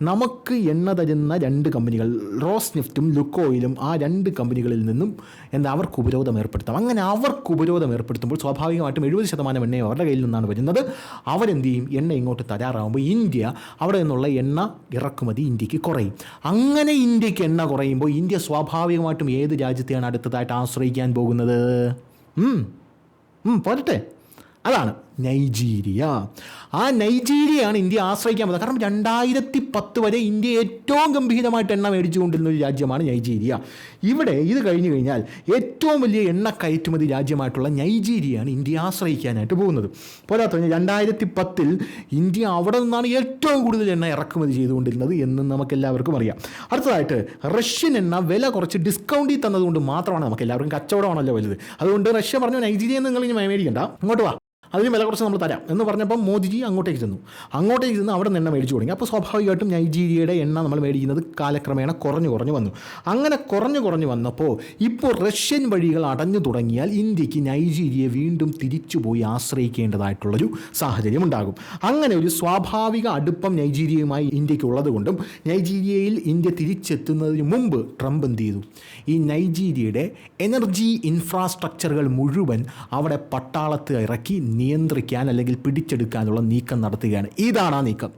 നമുക്ക് എണ്ണ തരുന്ന 2 കമ്പനികൾ റോസ്നെഫ്റ്റും ലുക്കോയിലും ആ 2 കമ്പനികളിൽ നിന്നും അവർക്ക് ഉപരോധം ഏർപ്പെടുത്താം. അങ്ങനെ അവർക്ക് ഉപരോധം ഏർപ്പെടുത്തുമ്പോൾ സ്വാഭാവികമായിട്ടും 70% എണ്ണയും അവരുടെ കയ്യിൽ നിന്നാണ് വരുന്നത്. അവരെന്ത് ചെയ്യും? എണ്ണ ഇങ്ങോട്ട് തരാറാകുമ്പോൾ ഇന്ത്യ അവിടെ നിന്നുള്ള എണ്ണ ഇറക്കുമതി ഇന്ത്യക്ക് കുറയും. അങ്ങനെ ഇന്ത്യക്ക് എണ്ണ കുറയുമ്പോൾ ഇന്ത്യ സ്വാഭാവികമായിട്ടും ഏത് രാജ്യത്തെയാണ് അടുത്തതായിട്ട് ആശ്രയിക്കാൻ പോകുന്നത്? പോരട്ടെ, അതാണ് നൈജീരിയ. ആ നൈജീരിയയാണ് ഇന്ത്യ ആശ്രയിക്കാൻ പോകുന്നത്. കാരണം 2010 വരെ ഇന്ത്യ ഏറ്റവും ഗംഭീരമായിട്ട് എണ്ണ മേടിച്ചുകൊണ്ടിരുന്ന ഒരു രാജ്യമാണ് നൈജീരിയ. ഇവിടെ ഇത് കഴിഞ്ഞു കഴിഞ്ഞാൽ ഏറ്റവും വലിയ എണ്ണ കയറ്റുമതി രാജ്യമായിട്ടുള്ള നൈജീരിയയാണ് ഇന്ത്യ ആശ്രയിക്കാനായിട്ട് പോകുന്നത്. പോരാത്ത 2010 ഇന്ത്യ അവിടെ നിന്നാണ് ഏറ്റവും കൂടുതൽ എണ്ണ ഇറക്കുമതി ചെയ്തുകൊണ്ടിരുന്നത് എന്ന് നമുക്കെല്ലാവർക്കും അറിയാം. അടുത്തതായിട്ട് റഷ്യൻ എണ്ണ വില കുറച്ച് ഡിസ്കൗണ്ടിൽ തന്നതുകൊണ്ട് മാത്രമാണ് നമുക്ക് എല്ലാവർക്കും കച്ചവടമാണല്ലോ വലുത്. അതുകൊണ്ട് റഷ്യ പറഞ്ഞു നൈജീരിയ നിങ്ങൾ ഇനി മേടിക്കണ്ട, അങ്ങോട്ട് വാ, അതിന് വില കുറച്ച് നമ്മൾ തരാം എന്ന് പറഞ്ഞപ്പം മോദിജി അങ്ങോട്ടേക്ക് ചെന്നു അവിടെ നിന്ന് എണ്ണ മേടിച്ചു തുടങ്ങി. അപ്പോൾ സ്വാഭാവികമായിട്ടും നൈജീരിയയുടെ എണ്ണ നമ്മൾ മേടിക്കുന്നത് കാലക്രമേണ കുറഞ്ഞു വന്നു. അങ്ങനെ കുറഞ്ഞു വന്നപ്പോൾ ഇപ്പോൾ റഷ്യൻ വഴികൾ അടഞ്ഞു തുടങ്ങിയാൽ ഇന്ത്യക്ക് നൈജീരിയയെ വീണ്ടും തിരിച്ചുപോയി ആശ്രയിക്കേണ്ടതായിട്ടുള്ളൊരു സാഹചര്യം ഉണ്ടാകും. അങ്ങനെ ഒരു സ്വാഭാവിക അടുപ്പം നൈജീരിയയുമായി ഇന്ത്യക്ക് ഉള്ളത് കൊണ്ടും നൈജീരിയയിൽ ഇന്ത്യ തിരിച്ചെത്തുന്നതിന് മുമ്പ് ട്രംപ് എന്ത് ചെയ്തു? ഈ നൈജീരിയയുടെ എനർജി ഇൻഫ്രാസ്ട്രക്ചറുകൾ മുഴുവൻ അവിടെ പട്ടാളത്ത് ഇറക്കി നിയന്ത്രിക്കാൻ അല്ലെങ്കിൽ പിടിച്ചെടുക്കാനുള്ള നീക്കം നടത്തുകയാണ്. ഇതാണ് ആ നീക്കം.